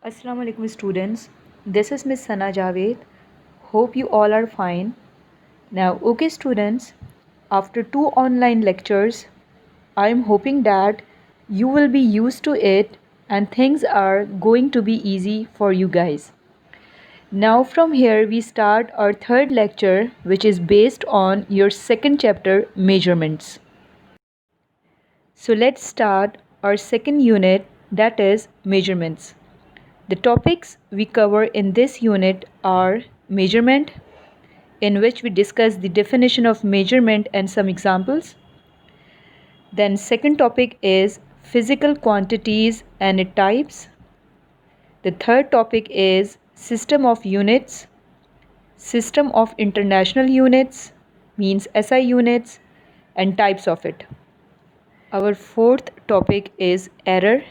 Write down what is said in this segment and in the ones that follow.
Assalamu alaikum students. This is Miss Sana Javed. Hope you all are fine. Now, okay students, after two online lectures, I am hoping that you will be used to it and things are going to be easy for you guys. Now from here we start our third lecture, which is based on your second chapter, measurements. So let's start our second unit, that is measurements. The topics we cover in this unit are measurement, in which we discuss the definition of measurement and some examples. Then second topic is physical quantities and its types. The third topic is system of units, system of international units, means SI units, and types of it. Our fourth topic is error,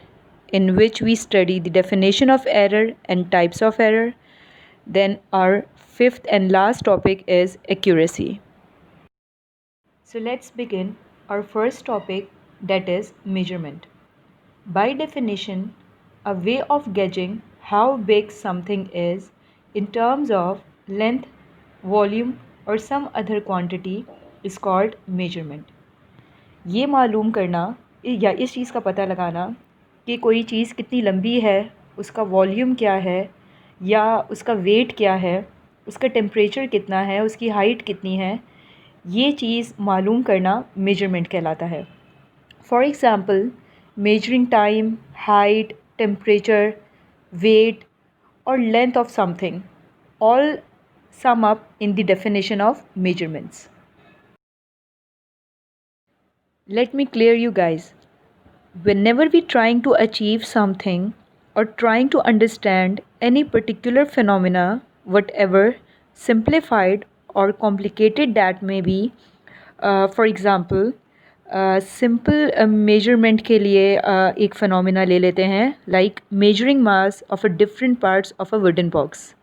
in which we study the definition of error and types of error. Then our fifth and last topic is accuracy. So let's begin our first topic, that is measurement. By definition, a way of gauging how big something is in terms of length, volume or some other quantity is called measurement. ये मालूम करना या इस चीज़ का पता लगाना कि कोई चीज़ कितनी लंबी है, उसका वॉल्यूम क्या है या उसका वेट क्या है, उसका टेम्परेचर कितना है, उसकी हाइट कितनी है, ये चीज़ मालूम करना मेजरमेंट कहलाता है. For example, measuring time, height, temperature, weight और length of something all sum up in the definition of measurements. Let me clear you guys. Whenever we trying to achieve something or trying to understand any particular phenomena, whatever simplified or complicated that may be, for example, simple measurement के लिए एक phenomena ले लेते हैं, like measuring mass of a different parts of a wooden box.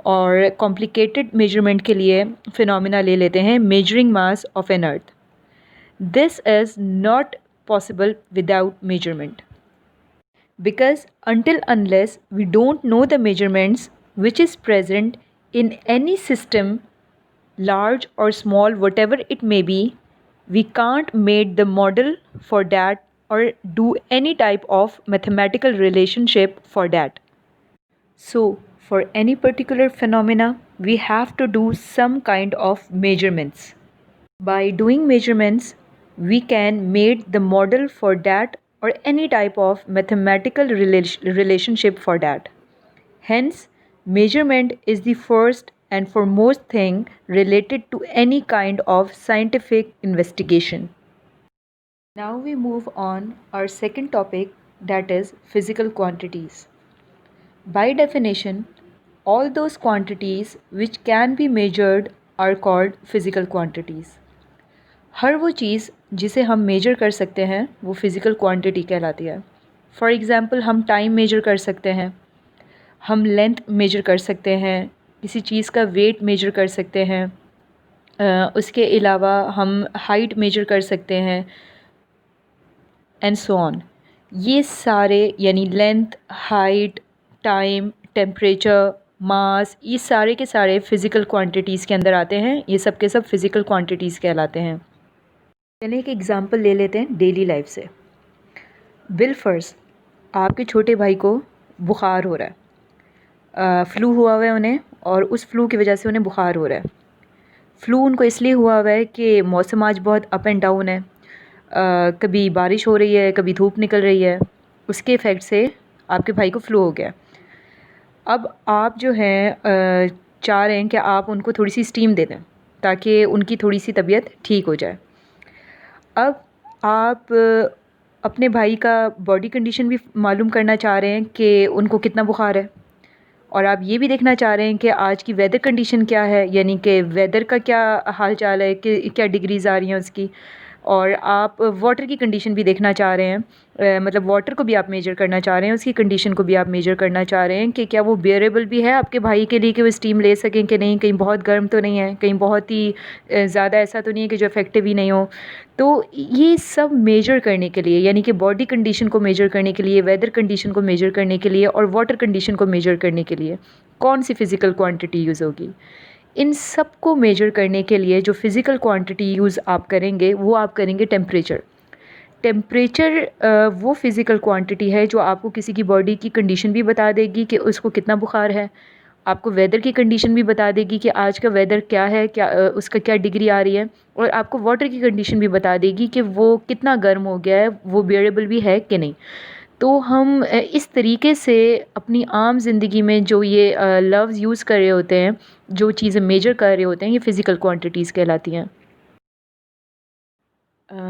और complicated measurement के लिए phenomena ले लेते हैं measuring mass of an earth. This is not possible without measurement, because until unless we don't know the measurements which is present in any system, large or small, whatever it may be, we can't make the model for that or do any type of mathematical relationship for that. So for any particular phenomena we have to do some kind of measurements. By doing measurements we can make the model for that or any type of mathematical relationship for that. Hence, measurement is the first and foremost thing related to any kind of scientific investigation. Now we move on our second topic, that is physical quantities. By definition, all those quantities which can be measured are called physical quantities. हर वो चीज़ जिसे हम major कर सकते हैं वो physical quantity कहलाती है. For example, हम टाइम मेजर कर सकते हैं, हम लेंथ मेजर कर सकते हैं, किसी चीज़ का वेट मेजर कर सकते हैं, उसके अलावा हम हाइट मेजर कर सकते हैं एंड सो ऑन. ये सारे यानी लेंथ, हाइट, टाइम, टेम्परेचर, मास, ये सारे के सारे फ़िज़िकल क्वांटिटीज़ के अंदर आते हैं. ये सब के सब फ़िज़िकल क्वांटिटीज़ कहलाते हैं. चलिए एक एग्ज़ाम्पल ले लेते हैं डेली लाइफ से. बिलफर्स, आपके छोटे भाई को बुखार हो रहा है, फ़्लू हुआ हुआ है उन्हें, और उस फ्लू की वजह से उन्हें बुखार हो रहा है. फ़्लू उनको इसलिए हुआ हुआ है कि मौसम आज बहुत अप एंड डाउन है, कभी बारिश हो रही है, कभी धूप निकल रही है, उसके इफ़ेक्ट से आपके भाई को फ़्लू हो गया. अब आप जो है चाह रहे हैं कि आप उनको थोड़ी सी स्टीम दे दें ताकि उनकी थोड़ी सी तबीयत ठीक हो जाए. अब आप अपने भाई का बॉडी कंडीशन भी मालूम करना चाह रहे हैं कि उनको कितना बुखार है, और आप ये भी देखना चाह रहे हैं कि आज की वेदर कंडीशन क्या है, यानी कि वेदर का क्या हाल चाल है, कि क्या डिग्रीज़ आ रही हैं उसकी, और आप वाटर की कंडीशन भी देखना चाह रहे हैं, मतलब वाटर को भी आप मेजर करना चाह रहे हैं, उसकी कंडीशन को भी आप मेजर करना चाह रहे हैं कि क्या वो बियरेबल भी है आपके भाई के लिए कि वो स्टीम ले सकें कि नहीं, कहीं बहुत गर्म तो नहीं है, कहीं बहुत ही ज़्यादा ऐसा तो नहीं है कि जो इफेक्टिव ही नहीं हो। तो ये सब मेजर करने के लिए, यानी कि बॉडी कंडीशन को मेजर करने के लिए, वेदर कंडीशन को मेजर करने के लिए और वाटर कंडीशन को मेजर करने के लिए कौन सी फ़िज़िकल क्वांटिटी यूज़ होगी, इन सब को मेजर करने के लिए जो फ़िज़िकल क्वांटिटी यूज़ आप करेंगे वो आप करेंगे टेम्परेचर। टेम्परेचर वो फ़िज़िकल क्वांटिटी है जो आपको किसी की बॉडी की कंडीशन भी बता देगी कि उसको कितना बुखार है, आपको वेदर की कंडीशन भी बता देगी कि आज का वेदर क्या है, क्या उसका क्या डिग्री आ रही है, और आपको वाटर की कंडीशन भी बता देगी कि वो कितना गर्म हो गया है, वो बियरेबल भी है कि नहीं। तो हम इस तरीके से अपनी आम ज़िंदगी में जो ये लफ्ज़ यूज़ कर रहे होते हैं, जो चीज़ें मेजर कर रहे होते हैं, ये फ़िज़िकल क्वांटिटीज़ कहलाती हैं।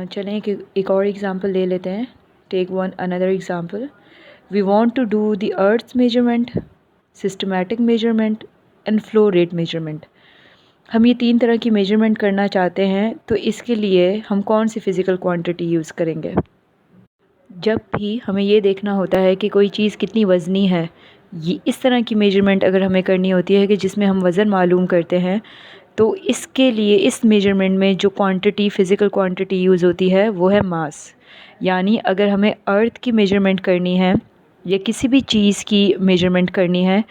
चलें एक और एग्ज़ाम्पल ले लेते हैं। Take one another example. We want to do the earth's measurement, systematic measurement and flow rate measurement. हम ये 3 तरह की मेजरमेंट करना चाहते हैं, तो इसके लिए हम कौन सी फ़िज़िकल क्वांटिटी यूज़ करेंगे? जब भी हमें ये देखना होता है कि कोई चीज़ कितनी वज़नी है, ये इस तरह की मेजरमेंट अगर हमें करनी होती है कि जिसमें हम वज़न मालूम करते हैं, तो इसके लिए इस मेजरमेंट में जो क्वांटिटी फ़िज़िकल क्वांटिटी यूज़ होती है वो है मास। यानी अगर हमें अर्थ की मेजरमेंट करनी है या किसी भी चीज़ की मेजरमेंट करनी है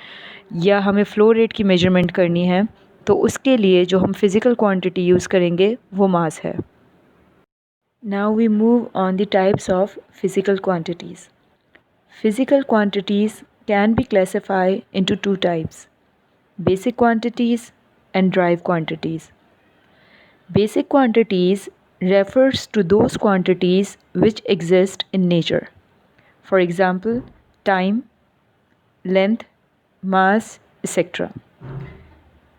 या हमें फ़्लो रेट की मेजरमेंट करनी है, तो उसके लिए जो हम फ़िज़िकल क्वांटिटी यूज़ करेंगे वो मास है। Now we move on the types of physical quantities. Physical quantities can be classified into 2 types: basic quantities and drive quantities. Basic quantities refers to those quantities which exist in nature. For example, time, length, mass, etc.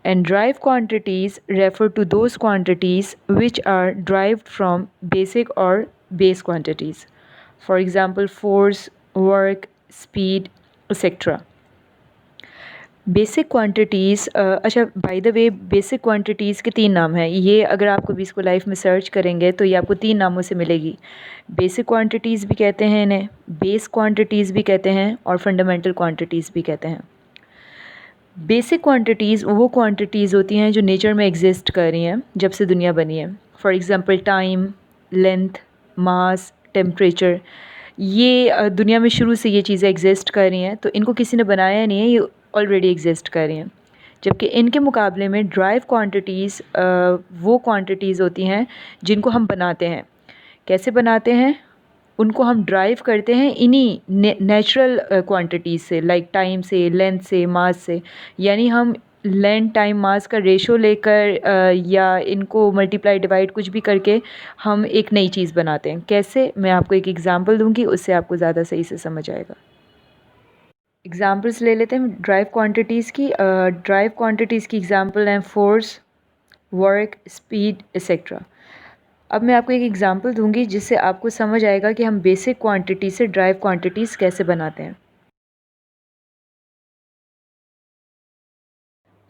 And drive quantities refer to those quantities which are derived from basic or base quantities. For example, force, work, speed, etc. Basic quantities, अच्छा by the way basic quantities के 3 नाम हैं। ये अगर आप कभी इसको life में सर्च करेंगे तो ये आपको 3 नामों से मिलेगी। बेसिक क्वांटिटीज़ भी कहते हैं इन्हें, बेस क्वांटिटीज़ भी कहते हैं और फंडामेंटल क्वांटिटीज़ भी कहते हैं। बेसिक क्वांटिटीज़ वो क्वांटिटीज़ होती हैं जो नेचर में एग्जिस्ट कर रही हैं जब से दुनिया बनी है। For example time, length, mass, temperature, ये दुनिया में शुरू से ये चीज़ें एग्जिस्ट कर रही हैं, तो इनको किसी ने बनाया नहीं है, ये ऑलरेडी एग्जिस्ट कर रही हैं। जबकि इनके मुकाबले में ड्राइव क्वांटिटीज़ वो क्वांटिटीज़ होती हैं जिनको हम बनाते हैं। कैसे बनाते हैं? उनको हम ड्राइव करते हैं इन्हीं नेचुरल क्वांटिटीज़ से, लाइक टाइम से, लेंथ से, मास से। यानी हम लेंथ, टाइम, मास का रेशो लेकर या इनको मल्टीप्लाई, डिवाइड कुछ भी करके हम एक नई चीज़ बनाते हैं। कैसे? मैं आपको एक एग्ज़ाम्पल दूँगी, उससे आपको ज़्यादा सही से समझ आएगा। एग्ज़ाम्पल्स ले लेते हैं ड्राइव क्वांटिटीज़ की। ड्राइव क्वांटिटीज़ की एग्ज़ाम्पल हैं फोर्स, वर्क, स्पीड, एक्सेट्रा। अब मैं आपको एक एग्ज़ाम्पल दूंगी जिससे आपको समझ आएगा कि हम बेसिक क्वांटिटी से ड्राइव क्वांटिटीज़ कैसे बनाते हैं।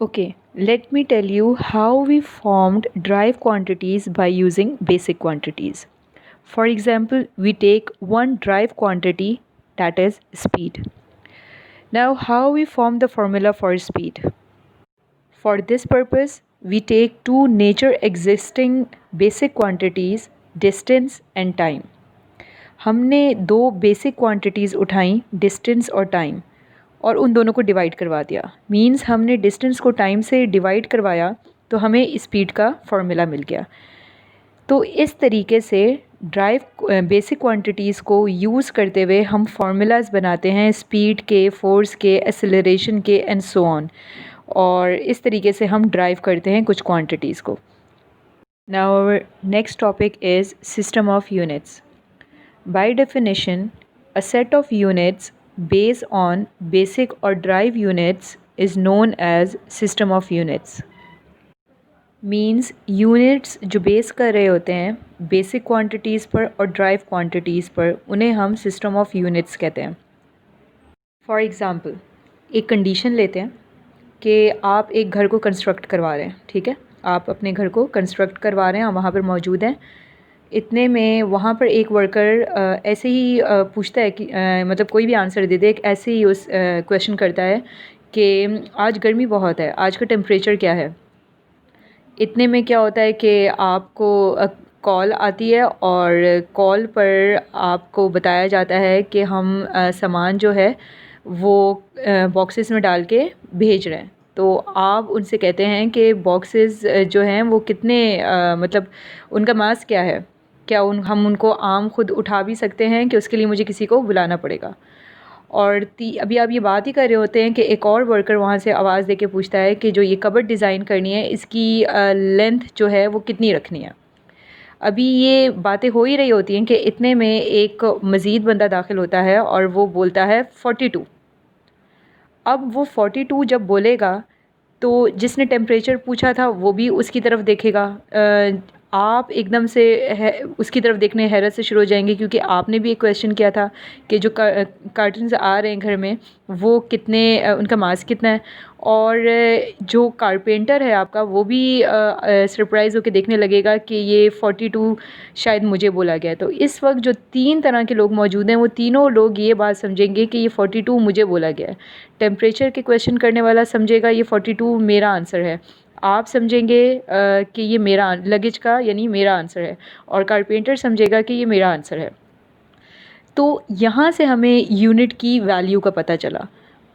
Okay, let me tell you how we formed derive quantities by using basic quantities. For example, we take one derive quantity, that is speed. Now how we form the formula for speed? For this purpose, we take two nature existing basic quantities, distance and time. हमने 2 basic quantities उठाई, distance और time, और उन दोनों को divide करवा दिया। Means हमने डिस्टेंस को टाइम से डिवाइड करवाया तो हमें स्पीड का फॉर्मूला मिल गया। तो इस तरीके से ड्राइव बेसिक क्वांटिटीज़ को यूज़ करते हुए हम फार्मूलाज बनाते हैं स्पीड के, फोर्स के, एक्सेलरेशन के एंड सो ऑन, और इस तरीके से हम ड्राइव करते हैं कुछ क्वांटिटीज़ को। Now our next topic is system of units. By definition, a set of units based on basic or drive units is known as system of units. Means units जो बेस कर रहे होते हैं basic quantities पर और drive quantities पर, उन्हें हम सिस्टम ऑफ यूनिट्स कहते हैं। फॉर एग्ज़ाम्पल, एक कंडीशन लेते हैं कि आप एक घर को कंस्ट्रक्ट करवा रहे हैं, ठीक है, आप अपने घर को कंस्ट्रक्ट करवा रहे हैं, आप वहाँ पर मौजूद हैं, इतने में वहाँ पर एक वर्कर ऐसे ही पूछता है कि मतलब कोई भी आंसर दे दे, ऐसे ही उस क्वेश्चन करता है कि आज गर्मी बहुत है, आज का टेम्परेचर क्या है। इतने में क्या होता है कि आपको कॉल आती है और कॉल पर आपको बताया जाता है कि हम सामान जो है वो बॉक्सेस में डाल के भेज रहे हैं। तो आप उनसे कहते हैं कि बॉक्सेस जो हैं वो कितने मतलब उनका मास क्या है, क्या हम उनको आम खुद उठा भी सकते हैं कि उसके लिए मुझे किसी को बुलाना पड़ेगा। और अभी आप ये बात ही कर रहे होते हैं कि एक और वर्कर वहाँ से आवाज़ दे के पूछता है कि जो ये कबर्ड डिज़ाइन करनी है इसकी लेंथ जो है वो कितनी रखनी है। अभी ये बातें हो ही रही होती हैं कि इतने में एक मज़ीद बंदा दाखिल होता है और वो बोलता है 42। अब वो 42 जब बोलेगा तो जिसने टेम्परेचर पूछा था वो भी उसकी तरफ देखेगा। आप एकदम से उसकी तरफ देखने हैरत से शुरू हो जाएंगे क्योंकि आपने भी एक क्वेश्चन किया था कि जो कार्टन्स आ रहे हैं घर में वो कितने उनका मास कितना है। और जो कारपेंटर है आपका वो भी सरप्राइज़ होकर देखने लगेगा कि ये 42 शायद मुझे बोला गया है। तो इस वक्त जो 3 तरह के लोग मौजूद हैं वो तीनों लोग ये बात समझेंगे कि ये 42 मुझे बोला गया है। टेम्परेचर के क्वेश्चन करने वाला समझेगा ये 42 मेरा आंसर है। आप समझेंगे कि ये मेरा लगेज का यानी मेरा आंसर है, और कारपेंटर समझेगा कि ये मेरा आंसर है। तो यहाँ से हमें यूनिट की वैल्यू का पता चला।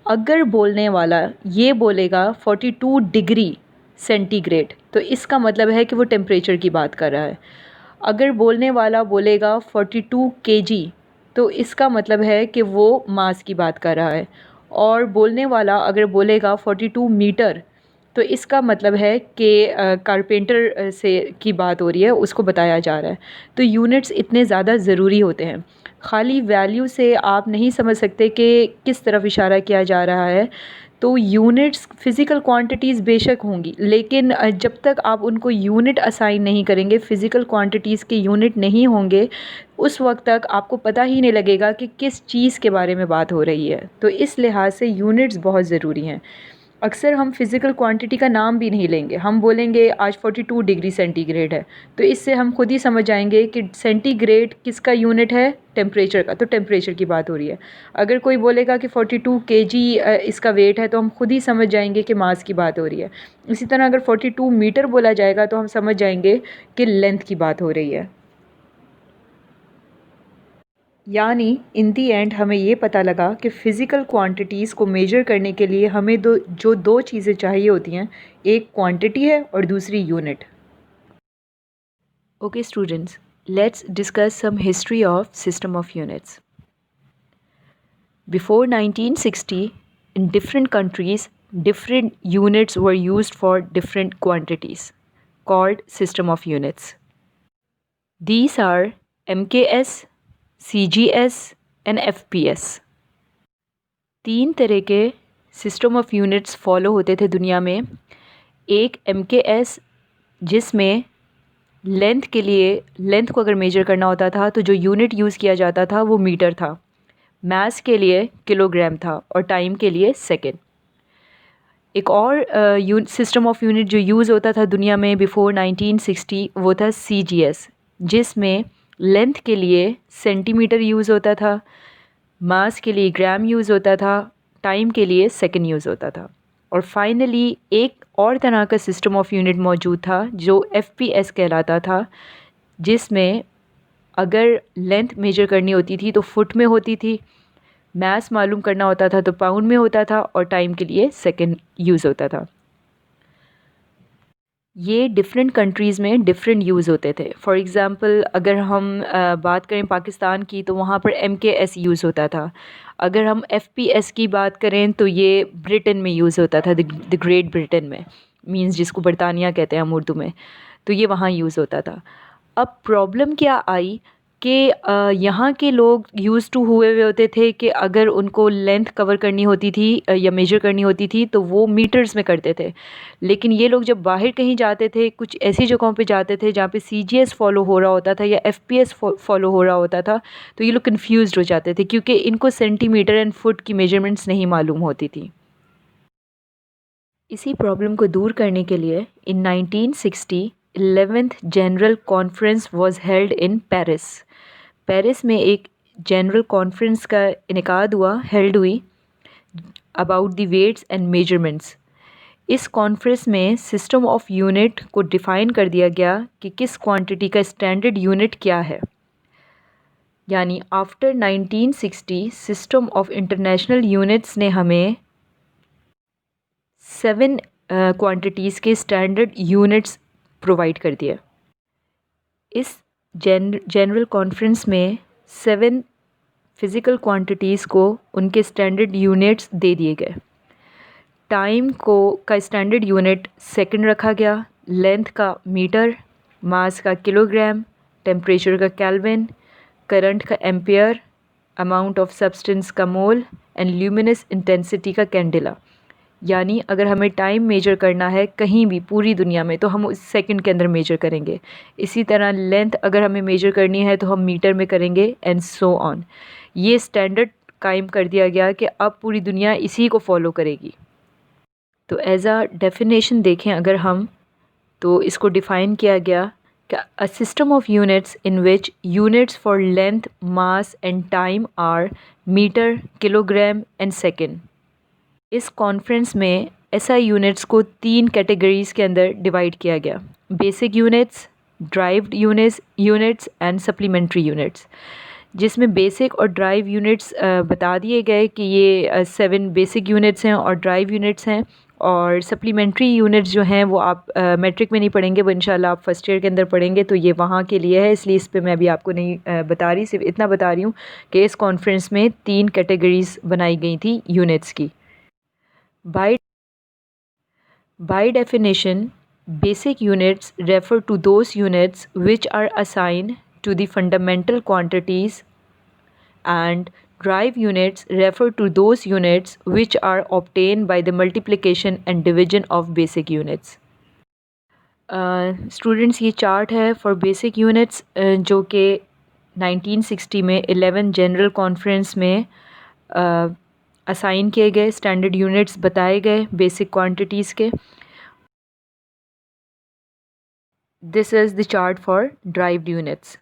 अगर बोलने वाला ये बोलेगा 42 डिग्री सेंटीग्रेड तो इसका मतलब है कि वो टेम्परेचर की बात कर रहा है। अगर बोलने वाला बोलेगा 42 केजी तो इसका मतलब है कि वो मास की बात कर रहा है। और बोलने वाला अगर बोलेगा 42 मीटर तो इसका मतलब है कि कारपेंटर से की बात हो रही है, उसको बताया जा रहा है। तो यूनिट्स इतने ज़्यादा ज़रूरी होते हैं। खाली वैल्यू से आप नहीं समझ सकते कि किस तरफ इशारा किया जा रहा है। तो यूनिट्स फ़िज़िकल क्वांटिटीज़ बेशक होंगी, लेकिन जब तक आप उनको यूनिट असाइन नहीं करेंगे, फ़िज़िकल क्वांटिटीज़ के यूनिट नहीं होंगे, उस वक्त तक आपको पता ही नहीं लगेगा कि किस चीज़ के बारे में बात हो रही है। तो इस लिहाज से यूनिट्स बहुत ज़रूरी हैं। अक्सर हम फ़िज़िकल क्वांटिटी का नाम भी नहीं लेंगे, हम बोलेंगे आज 42 डिग्री सेंटीग्रेड है। तो इससे हम खुद ही समझ जाएंगे कि सेंटीग्रेड किसका यूनिट है, टेम्परेचर का, तो टेम्परेचर की बात हो रही है। अगर कोई बोलेगा कि 42 केजी इसका वेट है तो हम खुद ही समझ जाएंगे कि मास की बात हो रही है। इसी तरह अगर 42 मीटर बोला जाएगा तो हम समझ जाएंगे कि लेंथ की बात हो रही है। यानी इन दी एंड हमें ये पता लगा कि फ़िज़िकल क्वांटिटीज़ को मेजर करने के लिए हमें दो चीज़ें चाहिए होती हैं, एक क्वांटिटी है और दूसरी unit. Okay students, let's discuss some history of system of units. Before 1960 in different countries different units were used for different quantities called system of units. These are MKS, CGS and FPS. 3 तरह के system of units follow होते थे दुनिया में। एक MKS जिसमें length के लिए लेंथ को अगर मेजर करना होता था तो जो यूनिट यूज़ किया जाता था वो मीटर था, मास के लिए किलोग्राम था और टाइम के लिए सेकेंड। एक और सिस्टम ऑफ यूनिट जो यूज़ होता था दुनिया में बिफोर 1960 वो था CGS जिसमें लेंथ के लिए सेंटीमीटर यूज़ होता था, मास के लिए ग्राम यूज़ होता था, टाइम के लिए सेकंड यूज़ होता था। और फाइनली एक और तरह का सिस्टम ऑफ यूनिट मौजूद था जो FPS कहलाता था, जिसमें अगर लेंथ मेजर करनी होती थी तो फुट में होती थी, मास मालूम करना होता था तो पाउंड में होता था और टाइम के लिए सेकंड यूज़ होता था। ये डिफरेंट कंट्रीज़ में डिफरेंट यूज़ होते थे। फॉर एग्ज़ाम्पल अगर हम बात करें पाकिस्तान की तो वहाँ पर MKS यूज़ होता था। अगर हम FPS की बात करें तो ये ब्रिटेन में यूज़ होता था, द ग्रेट ब्रिटेन में, मींस जिसको बरतानिया कहते हैं हम उर्दू में, तो ये वहाँ यूज़ होता था। अब प्रॉब्लम क्या आई कि यहाँ के लोग यूज़ टू हुए हुए होते थे कि अगर उनको लेंथ कवर करनी होती थी या मेजर करनी होती थी तो वो मीटर्स में करते थे। लेकिन ये लोग जब बाहर कहीं जाते थे, कुछ ऐसी जगहों पे जाते थे जहाँ पे CGS फॉलो हो रहा होता था या FPS फॉलो हो रहा होता था, तो ये लोग कन्फ्यूज़्ड हो जाते थे क्योंकि इनको सेंटीमीटर एंड फुट की मेजरमेंट्स नहीं मालूम होती थी। इसी प्रॉब्लम को दूर करने के लिए in 1960 11th general conference was held in Paris. Paris में एक जनरल कॉन्फ्रेंस का इनेकाद हुआ, हेल्ड हुई, about the weights and measurements. इस कॉन्फ्रेंस में सिस्टम ऑफ यूनिट को डिफ़ाइन कर दिया गया कि किस क्वांटिटी का स्टैंडर्ड यूनिट क्या है। यानी after 1960 system of international units ने हमें 7 क्वांटिटीज़ के स्टैंडर्ड यूनिट्स प्रोवाइड कर दिया। इस जनरल कॉन्फ्रेंस में 7 फिज़िकल क्वांटिटीज़ को उनके स्टैंडर्ड यूनिट्स दे दिए गए। टाइम को का स्टैंडर्ड यूनिट सेकंड रखा गया, लेंथ का मीटर, मास का किलोग्राम, टेम्परेचर का केल्विन, करंट का एम्पियर, अमाउंट ऑफ सब्सटेंस का मोल एंड ल्यूमिनस इंटेंसिटी का कैंडेला। यानी अगर हमें टाइम मेजर करना है कहीं भी पूरी दुनिया में तो हम उस सेकंड के अंदर मेजर करेंगे। इसी तरह लेंथ अगर हमें मेजर करनी है तो हम मीटर में करेंगे एंड सो ऑन। ये स्टैंडर्ड कायम कर दिया गया कि अब पूरी दुनिया इसी को फॉलो करेगी। तो एज अ डेफिनेशन देखें अगर हम, तो इसको डिफ़ाइन किया गया कि a system of units in which units for length, mass and time are metre, kilogram and second. इस कॉन्फ्रेंस में एसआई यूनिट्स को 3 कैटेगरीज़ के अंदर डिवाइड किया गया: basic units, derived units and supplementary units. जिसमें बेसिक और ड्राइव यूनिट्स बता दिए गए कि ये 7 बेसिक यूनिट्स हैं और ड्राइव यूनिट्स हैं, और सप्लीमेंट्री यूनिट्स जो हैं वो आप मैट्रिक में नहीं पढ़ेंगे, वो इंशाल्लाह आप फर्स्ट ईयर के अंदर पढ़ेंगे, तो ये वहाँ के लिए है, इसलिए इस पे मैं अभी आपको नहीं बता रही, सिर्फ इतना बता रही हूँ कि इस कॉन्फ्रेंस में 3 कैटेगरीज़ बनाई गई थी यूनिट्स की। By definition, basic units refer to those units which are assigned to the fundamental quantities, and drive units refer to those units which are obtained by the multiplication and division of basic units. Students ये chart है for basic units जो कि 1960 में 11 general conference में assign किए गए standard units बताए गए बेसिक क्वांटिटीज़ के। This is the chart for derived units.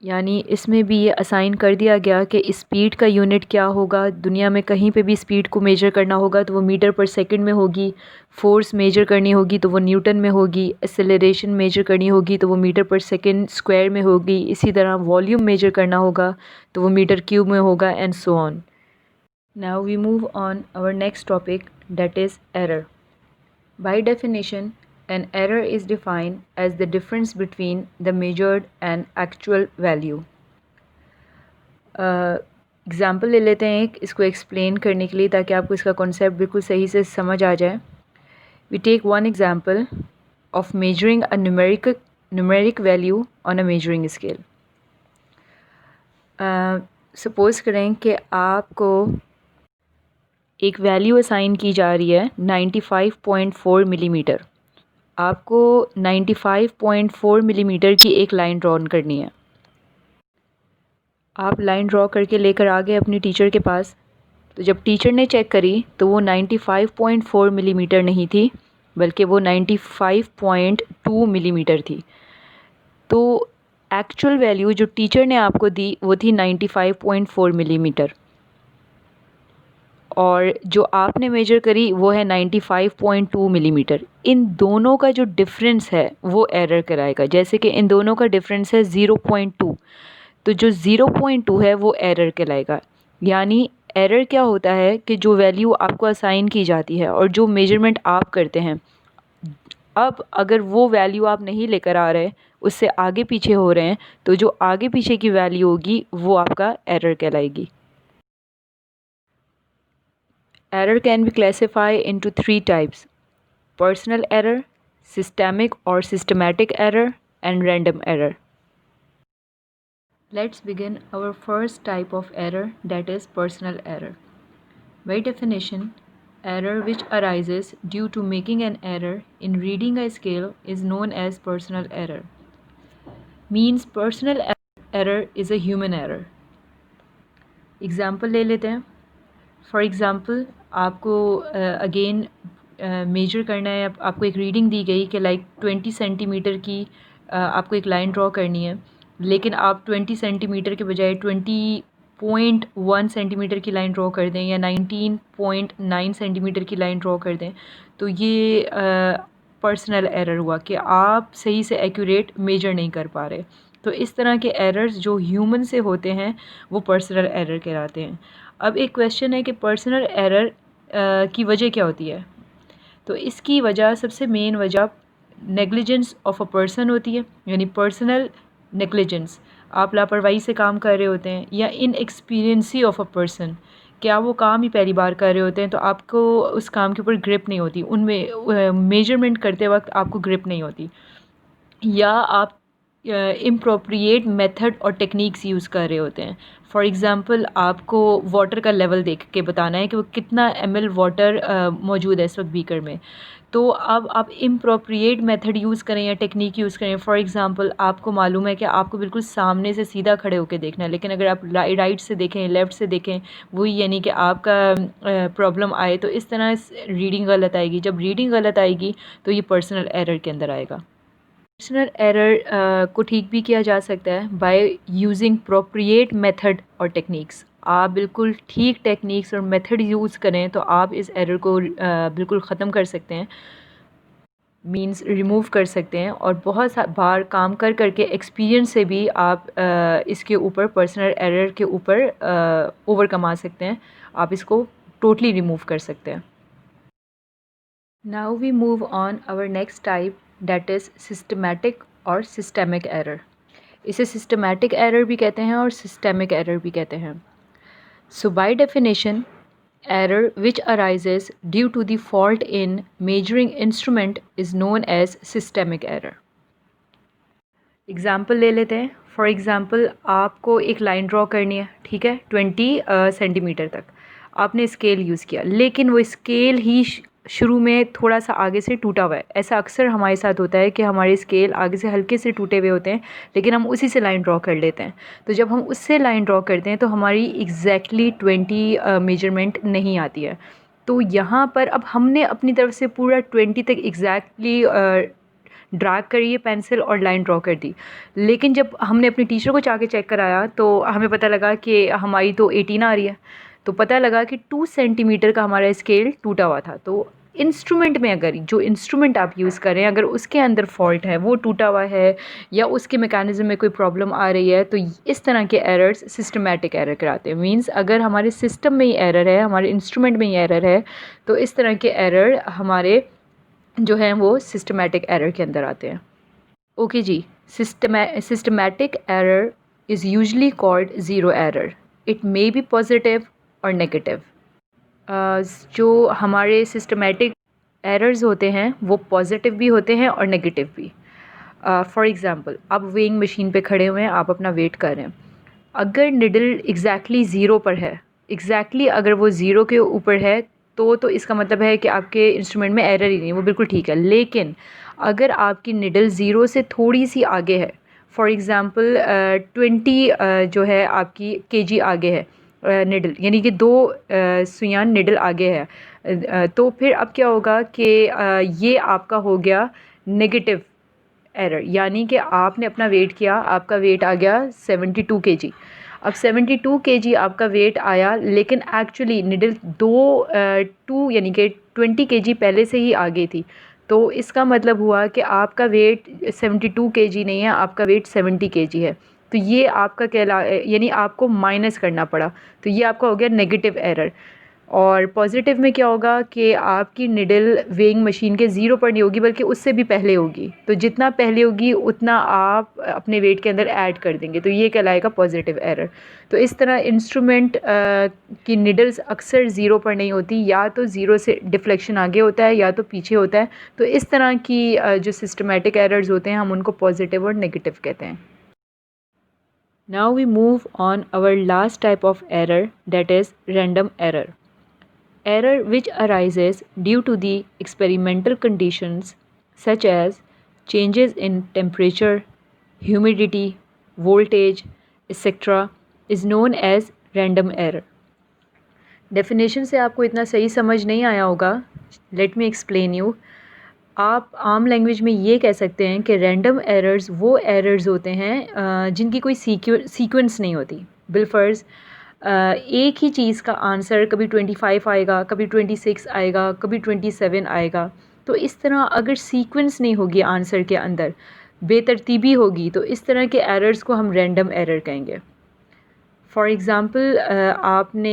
यानी इसमें भी ये असाइन कर दिया गया कि स्पीड का यूनिट क्या होगा। दुनिया में कहीं पे भी स्पीड को मेजर करना होगा तो वो मीटर पर सेकंड में होगी, फोर्स मेजर करनी होगी तो वो न्यूटन में होगी, एक्सेलरेशन मेजर करनी होगी तो वो मीटर पर सेकंड स्क्वायर में होगी, इसी तरह वॉल्यूम मेजर करना होगा तो वो मीटर क्यूब में होगा and so on. Now we move on our next topic, that is error. By definition, an error is defined as the difference between the measured and actual value. Example ले लेते हैं एक, इसको explain करने के लिए ताकि आपको इसका कॉन्सेप्ट बिल्कुल सही से समझ आ जाए। We take one example of measuring a numeric value on a measuring scale. Suppose करें कि आपको एक वैल्यू असाइन की जा रही है 95.4 मिलीमीटर। आपको 95.4 मिलीमीटर की एक लाइन ड्रॉ करनी है। आप लाइन ड्रॉ करके लेकर आ गए अपनी टीचर के पास, तो जब टीचर ने चेक करी तो वो 95.4 मिलीमीटर नहीं थी, बल्कि वो 95.2 मिलीमीटर थी। तो एक्चुअल वैल्यू जो टीचर ने आपको दी वो थी 95.4 मिलीमीटर, और जो आपने मेजर करी वो है 95.2 मिलीमीटर। इन दोनों का जो डिफरेंस है वो एरर कराएगा। जैसे कि इन दोनों का डिफरेंस है 0.2, तो जो 0.2 है वो एरर कहलाएगा। यानी एरर क्या होता है कि जो वैल्यू आपको असाइन की जाती है और जो मेजरमेंट आप करते हैं, अब अगर वो वैल्यू आप नहीं लेकर आ रहे, उससे आगे पीछे हो रहे हैं, तो जो आगे पीछे की वैल्यू होगी वो आपका एरर कहलाएगी। Error can be classified into 3 types: personal error, systemic or systematic error, and random error. Let's begin our first type of error, that is personal error. By definition, error which arises due to making an error in reading a scale is known as personal error. Means personal error is a human error. Example ले लेते हैं। For example आपको again major करना है, आपको एक reading दी गई कि लाइक 20 सेंटीमीटर की आपको एक लाइन ड्रॉ करनी है, लेकिन आप 20 सेंटीमीटर के बजाय 20.1 सेंटीमीटर की लाइन ड्रॉ कर दें या 19.9 सेंटीमीटर की लाइन ड्रॉ कर दें, तो ये पर्सनल एरर हुआ कि आप सही से एक्यूरेट मेजर नहीं कर पा रहे। तो इस तरह के एरर्स जो ह्यूमन से होते हैं वो पर्सनल एरर कहलाते हैं। अब एक क्वेश्चन है कि पर्सनल एरर की वजह क्या होती है। तो इसकी वजह, सबसे मेन वजह नेग्लिजेंस ऑफ अ पर्सन होती है, यानी पर्सनल नेग्लिजेंस, आप लापरवाही से काम कर रहे होते हैं, या इनएक्सपीरियंसी ऑफ अ पर्सन, क्या वो काम ही पहली बार कर रहे होते हैं तो आपको उस काम के ऊपर ग्रिप नहीं होती, उनमें मेजरमेंट करते वक्त आपको ग्रिप नहीं होती, या आप इम्प्रोप्रिएट मेथड और टेक्निक्स यूज़ कर रहे होते हैं। फॉर एग्ज़ाम्पल, आपको वाटर का लेवल देख के बताना है कि वो कितना ml वाटर मौजूद है इस वक्त बीकर में, तो अब आप इम्प्रोप्रिएट मेथड यूज़ करें या टेक्निक यूज़ करें। फॉर एग्ज़ाम्पल, आपको मालूम है कि आपको बिल्कुल सामने से सीधा खड़े होकर देखना है, लेकिन अगर आप राइट से देखें, लेफ़्ट से देखें, वही यानी कि आपका प्रॉब्लम आए, तो इस तरह रीडिंग गलत आएगी। जब रीडिंग गलत आएगी तो ये पर्सनल एरर के अंदर आएगा। पर्सनल एरर को ठीक भी किया जा सकता है बाय यूजिंग प्रोप्रिएट मेथड और टेक्निक्स। आप बिल्कुल ठीक टेक्निक्स और मेथड यूज़ करें तो आप इस एरर को बिल्कुल ख़त्म कर सकते हैं, मींस रिमूव कर सकते हैं, और बहुत बार काम कर करके एक्सपीरियंस से भी आप इसके ऊपर, पर्सनल एरर के ऊपर ओवरकम आ सकते हैं, आप इसको टोटली रिमूव कर सकते हैं। Now we move on our next type, that is systematic और सिस्टेमिक एरर। इसे सिस्टमैटिक एरर भी कहते हैं और सिस्टेमिक एरर भी कहते हैं। So by definition, error which arises due to the fault in measuring instrument is known as systemic error. Example ले लेते हैं। फॉर एग्ज़ाम्पल, आपको एक लाइन ड्रॉ करनी है, ठीक है, 20 सेंटीमीटर तक आपने स्केल यूज़ किया, लेकिन वो स्केल ही शुरू में थोड़ा सा आगे से टूटा हुआ है। ऐसा अक्सर हमारे साथ होता है कि हमारे स्केल आगे से हल्के से टूटे हुए होते हैं, लेकिन हम उसी से लाइन ड्रॉ कर लेते हैं। तो जब हम उससे लाइन ड्रॉ करते हैं तो हमारी एग्जैक्टली 20 मेजरमेंट नहीं आती है। तो यहाँ पर अब हमने अपनी तरफ से पूरा 20 तक एग्जैक्टली ड्रैग करी है पेंसिल और लाइन ड्रॉ कर दी, लेकिन जब हमने अपने टीचर को जाके चेक कराया तो हमें पता लगा कि हमारी तो 18 आ रही है। तो पता लगा कि 2 सेंटीमीटर का हमारा स्केल टूटा हुआ था। तो इंस्ट्रूमेंट में, अगर जो इंस्ट्रूमेंट आप यूज़ करें अगर उसके अंदर फॉल्ट है, वो टूटा हुआ है, या उसके मैकेनिज़्म में कोई प्रॉब्लम आ रही है, तो इस तरह के एरर्स सिस्टमैटिक एरर कराते हैं। मींस अगर हमारे सिस्टम में ही एरर है, हमारे इंस्ट्रूमेंट में ही एरर है, तो इस तरह के एरर हमारे जो हैं वो सिस्टमैटिक एरर के अंदर आते हैं। ओके जी, systematic error is usually called zero error. It may be positive और नेगेटिव। जो हमारे सिस्टमैटिक एरर्स होते हैं वो पॉजिटिव भी होते हैं और नेगेटिव भी। फॉर एग्ज़ाम्पल, आप वेइंग मशीन पे खड़े हुए हैं, आप अपना वेट कर रहे हैं, अगर निडल एग्जैक्टली ज़ीरो पर है, एग्जैक्टली अगर वो ज़ीरो के ऊपर है, तो इसका मतलब है कि आपके इंस्ट्रूमेंट में एरर ही नहीं, वो बिल्कुल ठीक है। लेकिन अगर आपकी निडल ज़ीरो से थोड़ी सी आगे है, फॉर एग्ज़ाम्पल 20 जो है आपकी केजी आगे है निडल, यानी कि 2 सुइयां निडल आगे है, तो फिर अब क्या होगा कि ये आपका हो गया नेगेटिव एरर, यानी कि आपने अपना वेट किया, आपका वेट आ गया 72 केजी। अब 72 केजी आपका वेट आया, लेकिन एक्चुअली निडल 2 यानी कि 20 केजी पहले से ही आ गई थी। तो इसका मतलब हुआ कि आपका वेट 72 केजी नहीं है, आपका वेट 70 केजी है। तो ये आपका यानी आपको माइनस करना पड़ा, तो ये आपका हो गया नेगेटिव एरर। और पॉजिटिव में क्या होगा कि आपकी निडल वेइंग मशीन के ज़ीरो पर नहीं होगी, बल्कि उससे भी पहले होगी। तो जितना पहले होगी उतना आप अपने वेट के अंदर ऐड कर देंगे, तो ये कहलाएगा पॉजिटिव एरर। तो इस तरह इंस्ट्रूमेंट की निडल्स अक्सर ज़ीरो पर नहीं होती, या तो ज़ीरो से डिफ्लेक्शन आगे होता है या तो पीछे होता है। तो इस तरह की जो सिस्टमेटिक एरर्स होते हैं हम उनको पॉजिटिव और नेगेटिव कहते हैं। Now we move on our last type of error, that is random error. Error which arises due to the experimental conditions such as changes in temperature, humidity, voltage, etc. is known as random error. Definition से आपको इतना सही समझ नहीं आया होगा, let me explain you. आप आम लैंग्वेज में ये कह सकते हैं कि रैंडम एरर्स वो एरर्स होते हैं जिनकी कोई सीक्वेंस नहीं होती। बिलफर्ज एक ही चीज़ का आंसर कभी 25 आएगा, कभी 26 आएगा, कभी 27 आएगा। तो इस तरह अगर सीक्वेंस नहीं होगी आंसर के अंदर, बेतरतीबी होगी, तो इस तरह के एरर्स को हम रैंडम एरर कहेंगे। फॉर एग्ज़ाम्पल आपने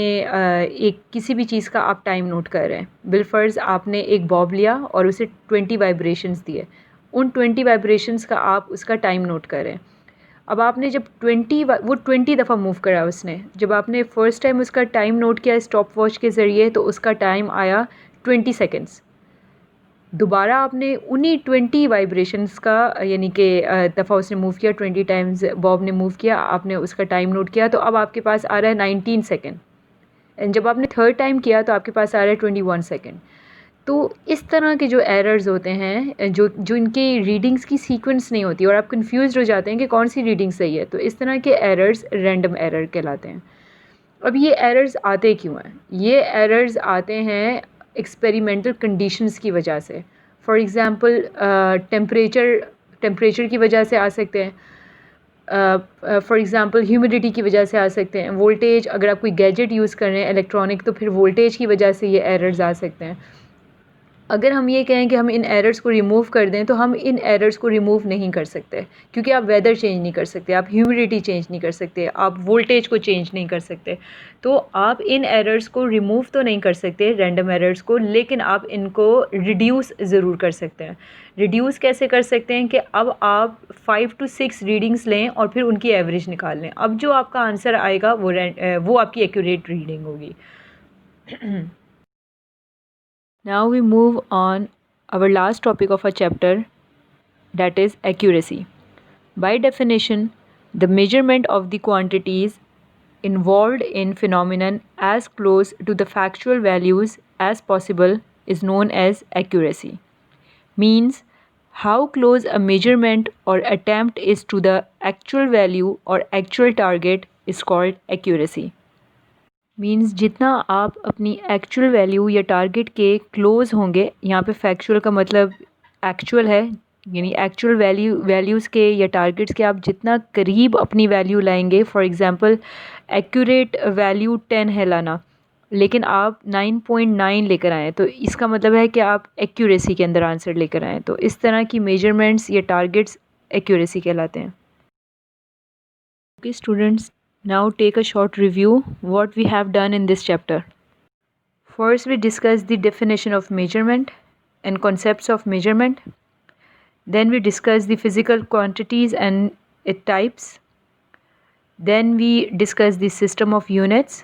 एक किसी भी चीज़ का आप टाइम नोट कर रहे हैं। बिलफर्ज आपने एक बॉब लिया और उसे 20 वाइब्रेशंस दिए। उन 20 वाइब्रेशंस का आप उसका टाइम नोट कर रहे हैं। अब आपने जब वो 20 दफ़ा मूव करा उसने, जब आपने फ़र्स्ट टाइम उसका टाइम नोट किया स्टॉप वॉच के ज़रिए, तो उसका टाइम आया 20 सेकेंड्स। दोबारा आपने उन्हीं 20 वाइब्रेशंस का यानी कि दफ़ा उसने मूव किया, 20 टाइम्स बॉब ने मूव किया, आपने उसका टाइम नोट किया, तो अब आपके पास आ रहा है 19 सेकेंड। एंड जब आपने थर्ड टाइम किया तो आपके पास आ रहा है 21 सेकेंड। तो इस तरह के जो एरर्स होते हैं, जो इनके रीडिंग्स की सीक्वेंस नहीं होती और आप कंफ्यूज हो जाते हैं कि कौन सी रीडिंग सही है, तो इस तरह के एरर्स रैंडम एरर कहलाते हैं। अब ये एरर्स आते क्यों हैं? ये एरर्स आते हैं एक्सपेरिमेंटल कंडीशंस की वजह से। फॉर एग्ज़ाम्पल टेम्परेचर की वजह से आ सकते हैं। फॉर एग्ज़ाम्पल ह्यूमिडिटी की वजह से आ सकते हैं। वोल्टेज, अगर आप कोई गैजेट यूज़ कर रहे हैं इलेक्ट्रॉनिक, तो फिर वोल्टेज की वजह से ये एरर्स आ सकते हैं। अगर हम ये कहें कि हम इन एरर्स को रिमूव कर दें, तो हम इन एरर्स को रिमूव नहीं कर सकते, क्योंकि आप वेदर चेंज नहीं कर सकते, आप ह्यूमिडिटी चेंज नहीं कर सकते, आप वोल्टेज को चेंज नहीं कर सकते। तो आप इन एरर्स को रिमूव तो नहीं कर सकते, रैंडम एरर्स को, लेकिन आप इनको रिड्यूस ज़रूर कर सकते हैं। रिड्यूस कैसे कर सकते हैं कि अब आप 5 to 6 रीडिंग्स लें और फिर उनकी एवरेज निकाल लें। अब जो आपका आंसर आएगा वो आपकी एक्यूरेट रीडिंग होगी। Now we move on our last topic of our chapter, that is accuracy. By definition, the measurement of the quantities involved in phenomenon as close to the factual values as possible is known as accuracy. Means how close a measurement or attempt is to the actual value or actual target is called accuracy. Means जितना आप अपनी actual value या target के close होंगे, यहाँ पे factual का मतलब एक्चुअल है, यानी एक्चुअल वैल्यूज़ के या टारगेट्स के आप जितना करीब अपनी वैल्यू लाएंगे। फॉर एग्ज़ाम्पल एक्यूरेट वैल्यू 10 है लाना, लेकिन आप 9.9 लेकर आएँ, तो इसका मतलब है कि आप एक्यूरेसी के अंदर आंसर लेकर आएँ। तो इस तरह की मेजरमेंट्स या टारगेट्स एक्यूरेसी कहलाते हैं। Okay students, now take a short review what we have done in this chapter. First we discussed the definition of measurement and concepts of measurement. Then we discussed the physical quantities and its types. Then we discussed the system of units,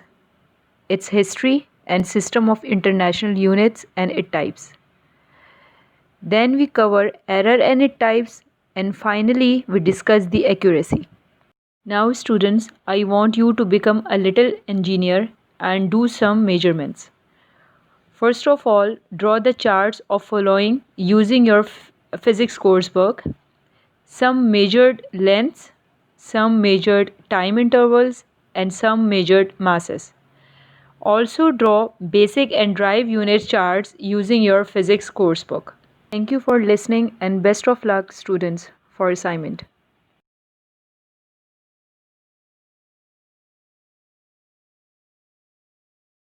its history and system of international units and its types. Then we cover error and its types, and finally we discuss the accuracy. Now students, I want you to become a little engineer and do some measurements. First of all, draw the charts of following using your physics coursework. Some measured lengths, some measured time intervals, and some measured masses. Also draw basic and drive unit charts using your physics coursebook. Thank you for listening and best of luck students for assignment.